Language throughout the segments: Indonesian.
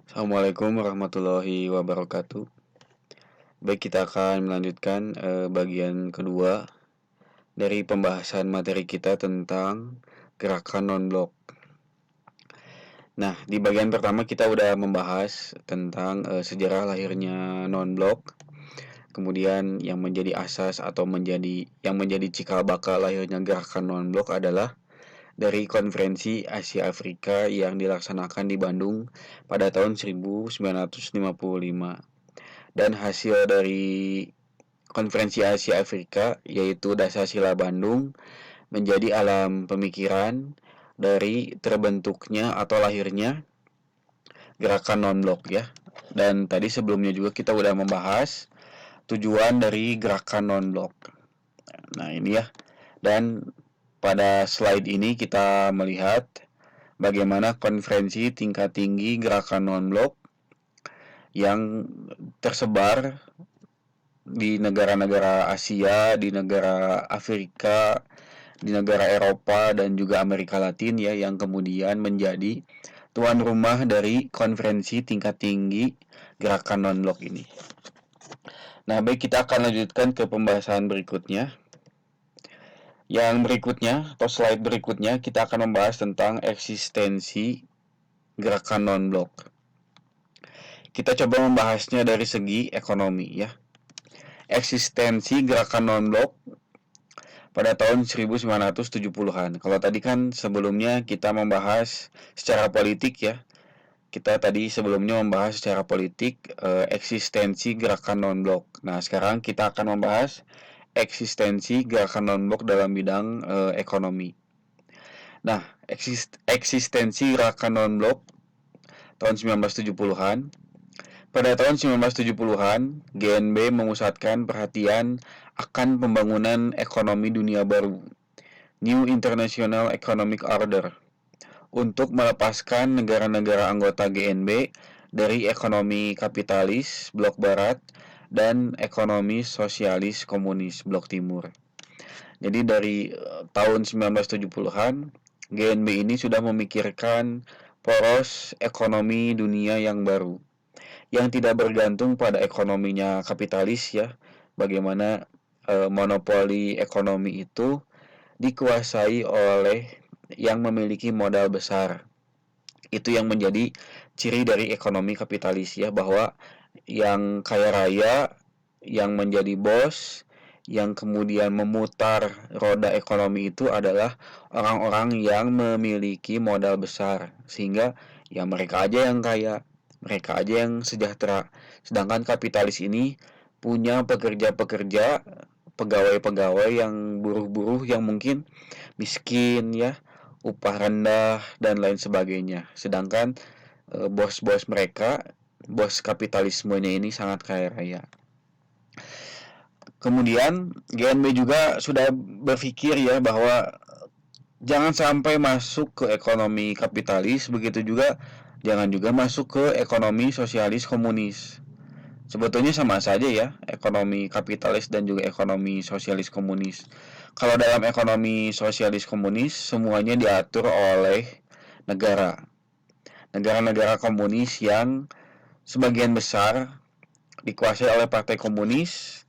Assalamualaikum warahmatullahi wabarakatuh. Baik, kita akan melanjutkan bagian kedua dari pembahasan materi kita tentang gerakan non-blok. Nah, di bagian pertama kita udah membahas tentang sejarah lahirnya non-blok, kemudian yang menjadi asas atau yang menjadi cikal bakal lahirnya gerakan non-blok adalah dari Konferensi Asia Afrika yang dilaksanakan di Bandung pada tahun 1955. Dan hasil dari Konferensi Asia Afrika yaitu Dasar-Sila Bandung menjadi alam pemikiran dari terbentuknya atau lahirnya gerakan non-blok ya. Dan tadi sebelumnya juga kita udah membahas tujuan dari gerakan non-blok. Nah, ini ya. Dan pada slide ini kita melihat bagaimana konferensi tingkat tinggi gerakan non-blok yang tersebar di negara-negara Asia, di negara Afrika, di negara Eropa dan juga Amerika Latin ya, yang kemudian menjadi tuan rumah dari konferensi tingkat tinggi gerakan non-blok ini. Nah, baik, kita akan lanjutkan ke pembahasan berikutnya. Yang berikutnya atau slide berikutnya kita akan membahas tentang eksistensi gerakan non-blok. Kita coba membahasnya dari segi ekonomi ya. Eksistensi gerakan non-blok pada tahun 1970-an. Kalau tadi kan sebelumnya kita membahas secara politik ya. Kita tadi sebelumnya membahas secara politik eksistensi gerakan non-blok. Nah, sekarang kita akan membahas eksistensi gerakan non-blok dalam bidang ekonomi. Nah, eksistensi gerakan non-blok tahun 1970-an. Pada tahun 1970-an, GNB memusatkan perhatian akan pembangunan ekonomi dunia baru, New International Economic Order, untuk melepaskan negara-negara anggota GNB dari ekonomi kapitalis blok barat dan ekonomi sosialis komunis blok timur. Jadi dari tahun 1970-an, GNB ini sudah memikirkan poros ekonomi dunia yang baru, yang tidak bergantung pada ekonominya kapitalis ya. Bagaimana monopoli ekonomi itu dikuasai oleh yang memiliki modal besar. Itu yang menjadi ciri dari ekonomi kapitalis ya, bahwa yang kaya raya yang menjadi bos, yang kemudian memutar roda ekonomi itu adalah orang-orang yang memiliki modal besar, sehingga ya mereka aja yang kaya, mereka aja yang sejahtera. Sedangkan kapitalis ini punya pekerja-pekerja, pegawai-pegawai yang buruh-buruh yang mungkin miskin ya, upah rendah dan lain sebagainya. Sedangkan bos-bos mereka, bos kapitalismenya ini sangat kaya raya. Kemudian GNB juga sudah berpikir ya bahwa jangan sampai masuk ke ekonomi kapitalis, begitu juga jangan juga masuk ke ekonomi sosialis komunis. Sebetulnya sama saja ya, ekonomi kapitalis dan juga ekonomi sosialis komunis. Kalau dalam ekonomi sosialis komunis, semuanya diatur oleh negara. Negara-negara komunis yang sebagian besar dikuasai oleh partai komunis,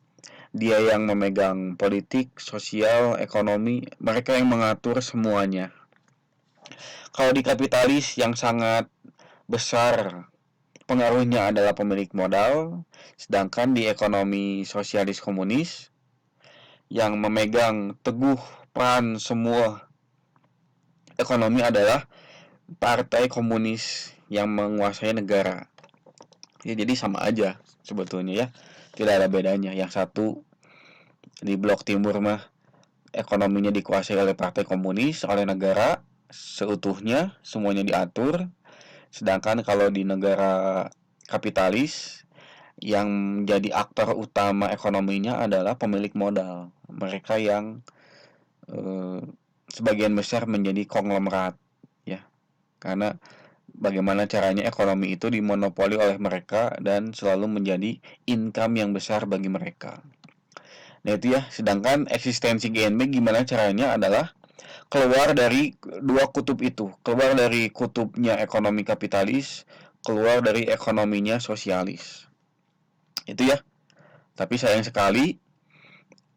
dia yang memegang politik, sosial, ekonomi, mereka yang mengatur semuanya. Kalau di kapitalis yang sangat besar pengaruhnya adalah pemilik modal, sedangkan di ekonomi sosialis komunis yang memegang teguh peran semua ekonomi adalah partai komunis yang menguasai negara. Ya, jadi sama aja sebetulnya ya, tidak ada bedanya. Yang satu di blok timur mah ekonominya dikuasai oleh partai komunis, oleh negara seutuhnya, semuanya diatur. Sedangkan kalau di negara kapitalis, yang jadi aktor utama ekonominya adalah pemilik modal. Mereka yang sebagian besar menjadi konglomerat ya. Karena bagaimana caranya ekonomi itu dimonopoli oleh mereka dan selalu menjadi income yang besar bagi mereka. Nah itu ya, sedangkan eksistensi GNB gimana caranya adalah keluar dari dua kutub itu, keluar dari kutubnya ekonomi kapitalis, keluar dari ekonominya sosialis. Itu ya. Tapi sayang sekali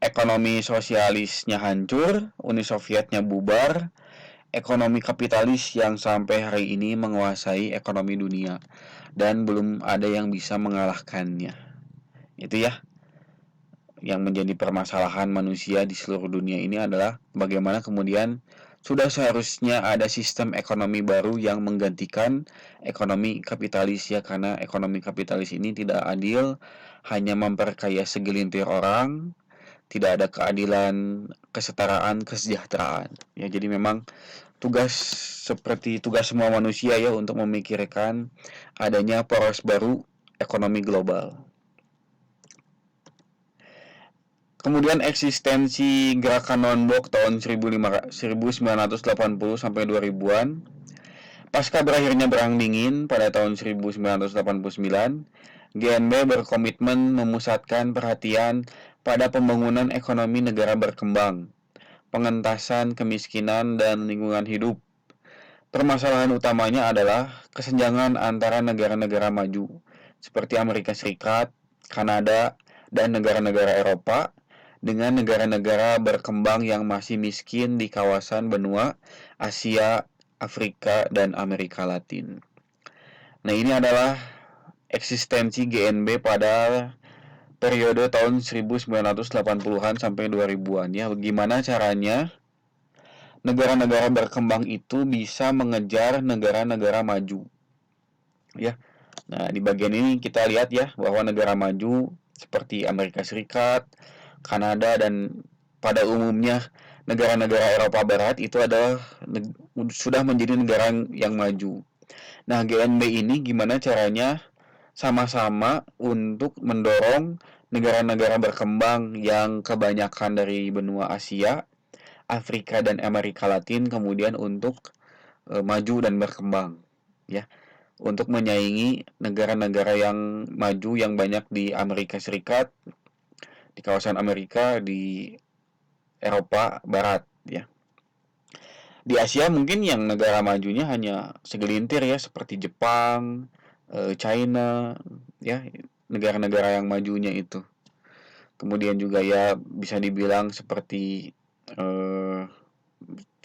ekonomi sosialisnya hancur, Uni Sovietnya bubar, ekonomi kapitalis yang sampai hari ini menguasai ekonomi dunia dan belum ada yang bisa mengalahkannya. Itu ya, yang menjadi permasalahan manusia di seluruh dunia ini adalah bagaimana kemudian sudah seharusnya ada sistem ekonomi baru yang menggantikan ekonomi kapitalis ya, karena ekonomi kapitalis ini tidak adil, hanya memperkaya segelintir orang, tidak ada keadilan, kesetaraan, kesejahteraan. Ya, jadi memang tugas seperti tugas semua manusia ya untuk memikirkan adanya poros baru ekonomi global. Kemudian eksistensi gerakan non-blok tahun 1980 sampai 2000-an. Pasca berakhirnya Perang Dingin pada tahun 1989, GNB berkomitmen memusatkan perhatian pada pembangunan ekonomi negara berkembang, pengentasan kemiskinan dan lingkungan hidup. Permasalahan utamanya adalah kesenjangan antara negara-negara maju seperti Amerika Serikat, Kanada, dan negara-negara Eropa dengan negara-negara berkembang yang masih miskin di kawasan benua Asia, Afrika, dan Amerika Latin. Nah, ini adalah eksistensi GNB pada periode tahun 1980-an sampai 2000-an ya. Bagaimana caranya negara-negara berkembang itu bisa mengejar negara-negara maju. Ya. Nah, di bagian ini kita lihat ya bahwa negara maju seperti Amerika Serikat, Kanada, dan pada umumnya negara-negara Eropa Barat itu adalah sudah menjadi negara yang maju. Nah, GNB ini gimana caranya sama-sama untuk mendorong negara-negara berkembang yang kebanyakan dari benua Asia, Afrika, dan Amerika Latin kemudian untuk maju dan berkembang, ya, untuk menyaingi negara-negara yang maju yang banyak di Amerika Serikat, di kawasan Amerika, di Eropa Barat, ya. Di Asia mungkin yang negara majunya hanya segelintir ya, seperti Jepang, China, ya, negara-negara yang majunya itu. Kemudian juga ya bisa dibilang seperti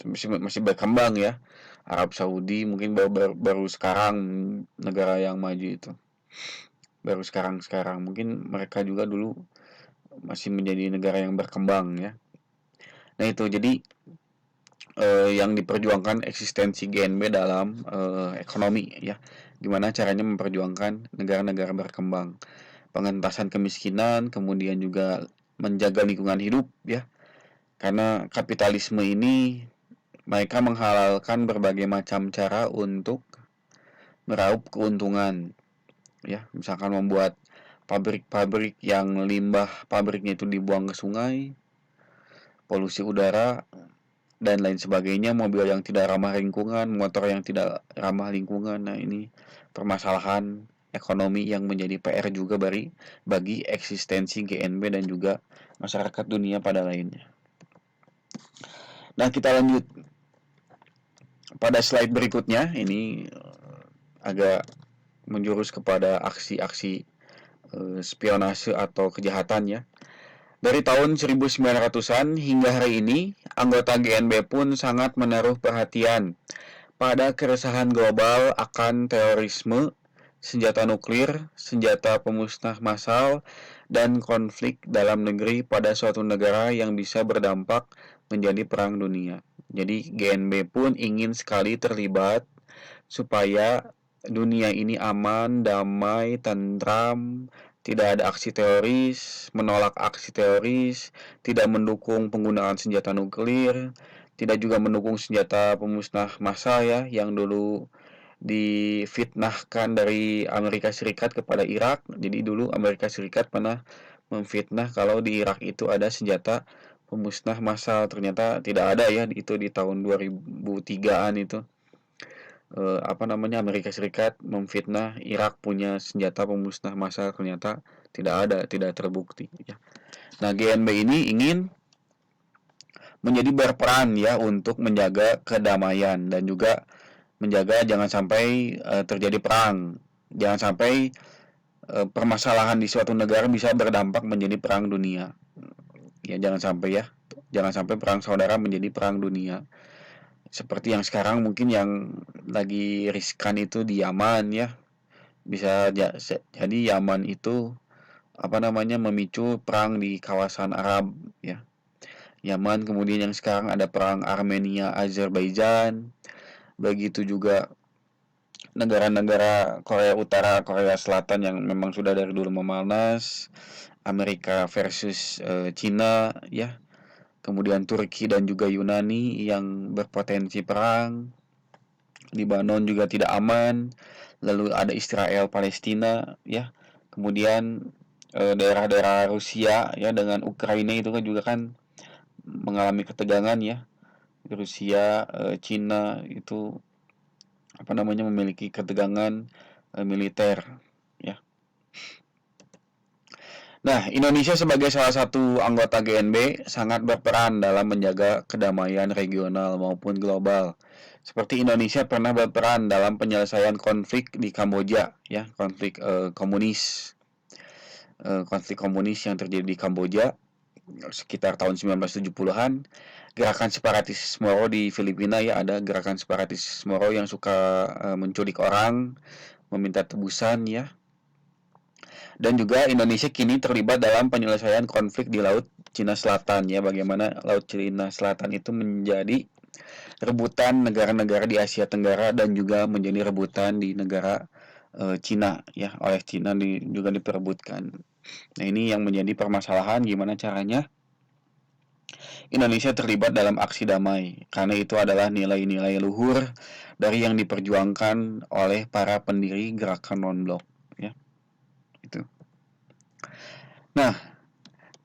masih berkembang ya, Arab Saudi mungkin baru sekarang negara yang maju itu. Baru sekarang mungkin mereka juga dulu masih menjadi negara yang berkembang ya. Nah itu jadi yang diperjuangkan eksistensi GNB dalam ekonomi ya. Gimana caranya memperjuangkan negara-negara berkembang, pengentasan kemiskinan, kemudian juga menjaga lingkungan hidup ya. Karena kapitalisme ini mereka menghalalkan berbagai macam cara untuk meraup keuntungan ya, misalkan membuat pabrik-pabrik yang limbah pabriknya itu dibuang ke sungai, polusi udara, dan lain sebagainya, mobil yang tidak ramah lingkungan, motor yang tidak ramah lingkungan. Nah, ini permasalahan ekonomi yang menjadi PR juga bagi eksistensi GNB dan juga masyarakat dunia pada lainnya. Nah, kita lanjut pada slide berikutnya. Ini agak menjurus kepada aksi-aksi spionase atau kejahatan ya. Dari tahun 1900-an hingga hari ini, anggota GNB pun sangat menaruh perhatian pada keresahan global akan terorisme, senjata nuklir, senjata pemusnah massal, dan konflik dalam negeri pada suatu negara yang bisa berdampak menjadi perang dunia. Jadi GNB pun ingin sekali terlibat supaya dunia ini aman, damai, tentram, tidak ada aksi teroris, menolak aksi teroris, tidak mendukung penggunaan senjata nuklir, tidak juga mendukung senjata pemusnah massal ya, yang dulu difitnahkan dari Amerika Serikat kepada Irak. Jadi dulu Amerika Serikat pernah memfitnah kalau di Irak itu ada senjata pemusnah massal. Ternyata tidak ada ya, itu di tahun 2003-an itu. Amerika Serikat memfitnah Irak punya senjata pemusnah massal, ternyata tidak ada, tidak terbukti ya. Nah, GNB ini ingin menjadi berperan ya untuk menjaga kedamaian dan juga menjaga jangan sampai terjadi perang Jangan sampai permasalahan di suatu negara bisa berdampak menjadi perang dunia. Ya, jangan sampai perang saudara menjadi perang dunia. Seperti yang sekarang mungkin yang lagi riskan itu di Yaman ya. Bisa jadi Yaman itu memicu perang di kawasan Arab ya. Yaman, kemudian yang sekarang ada perang Armenia Azerbaijan, begitu juga negara-negara Korea Utara, Korea Selatan yang memang sudah dari dulu memanas, Amerika versus Cina ya, kemudian Turki dan juga Yunani yang berpotensi perang, Lebanon juga tidak aman, lalu ada Israel Palestina ya, kemudian daerah-daerah Rusia ya dengan Ukraina itu kan juga kan mengalami ketegangan ya. Rusia, Cina itu memiliki ketegangan militer ya. Nah, Indonesia sebagai salah satu anggota GNB sangat berperan dalam menjaga kedamaian regional maupun global. Seperti Indonesia pernah berperan dalam penyelesaian konflik di Kamboja ya, konflik komunis yang terjadi di Kamboja sekitar tahun 1970-an. Gerakan separatis Moro di Filipina ya, ada gerakan separatis Moro yang suka menculik orang, meminta tebusan ya. Dan juga Indonesia kini terlibat dalam penyelesaian konflik di Laut Cina Selatan ya, bagaimana Laut Cina Selatan itu menjadi rebutan negara-negara di Asia Tenggara dan juga menjadi rebutan di negara Cina ya, oleh Cina juga diperebutkan. Nah, ini yang menjadi permasalahan gimana caranya Indonesia terlibat dalam aksi damai, karena itu adalah nilai-nilai luhur dari yang diperjuangkan oleh para pendiri gerakan non-blok ya, itu. Nah,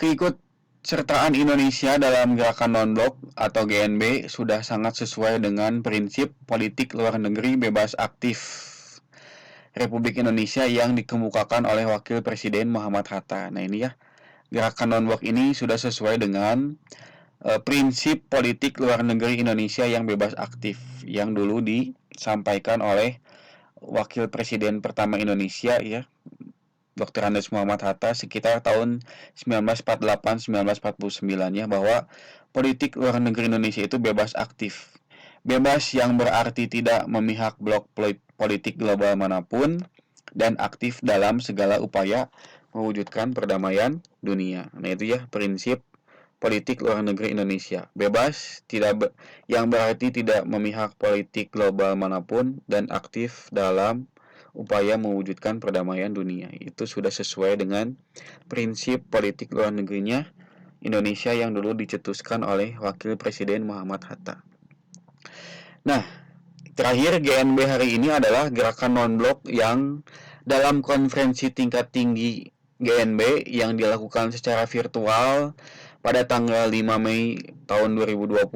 keikutsertaan Indonesia dalam gerakan non-blok atau GNB sudah sangat sesuai dengan prinsip politik luar negeri bebas aktif Republik Indonesia yang dikemukakan oleh Wakil Presiden Muhammad Hatta. Nah, ini ya, gerakan non-blok ini sudah sesuai dengan prinsip politik luar negeri Indonesia yang bebas aktif yang dulu disampaikan oleh Wakil Presiden pertama Indonesia ya, Dr. Andes Muhammad Hatta sekitar tahun 1948-1949 ya, bahwa politik luar negeri Indonesia itu bebas aktif. Bebas yang berarti tidak memihak blok politik global manapun dan aktif dalam segala upaya mewujudkan perdamaian dunia. Nah, itu ya prinsip politik luar negeri Indonesia. Bebas yang berarti tidak memihak politik global manapun dan aktif dalam upaya mewujudkan perdamaian dunia. Itu sudah sesuai dengan prinsip politik luar negerinya Indonesia yang dulu dicetuskan oleh Wakil Presiden Muhammad Hatta. Nah, terakhir GNB hari ini adalah gerakan non-blok yang dalam konferensi tingkat tinggi GNB yang dilakukan secara virtual pada tanggal 5 Mei tahun 2020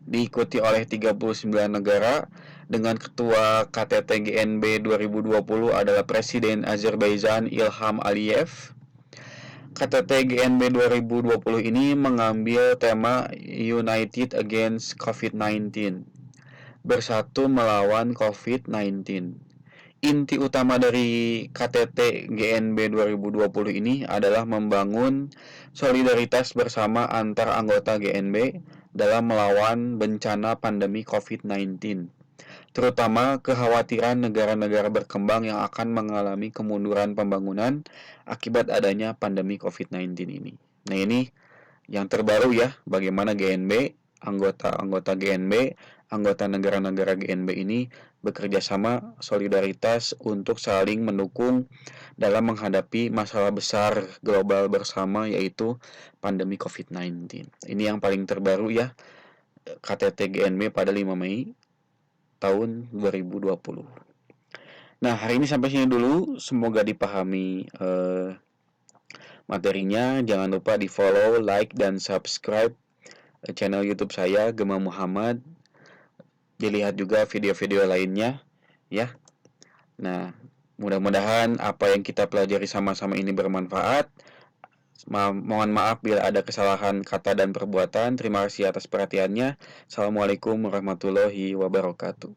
diikuti oleh 39 negara dengan ketua KTT GNB 2020 adalah Presiden Azerbaijan Ilham Aliyev. KTT GNB 2020 ini mengambil tema United Against COVID-19, bersatu melawan COVID-19. Inti utama dari KTT GNB 2020 ini adalah membangun solidaritas bersama antar anggota GNB dalam melawan bencana pandemi COVID-19, terutama kekhawatiran negara-negara berkembang yang akan mengalami kemunduran pembangunan akibat adanya pandemi COVID-19 ini. Nah, ini yang terbaru ya, bagaimana GNB, anggota GNB, anggota negara-negara GNB ini bekerja sama solidaritas untuk saling mendukung dalam menghadapi masalah besar global bersama, yaitu pandemi COVID-19. Ini yang paling terbaru ya, KTT GNB pada 5 Mei tahun 2020. Nah, hari ini sampai sini dulu, semoga dipahami materinya. Jangan lupa di follow, like, dan subscribe channel YouTube saya, Gema Muhammad. Dilihat juga video-video lainnya ya. Nah, mudah-mudahan apa yang kita pelajari sama-sama ini bermanfaat. Mohon maaf bila ada kesalahan kata dan perbuatan. Terima kasih atas perhatiannya. Assalamualaikum warahmatullahi wabarakatuh.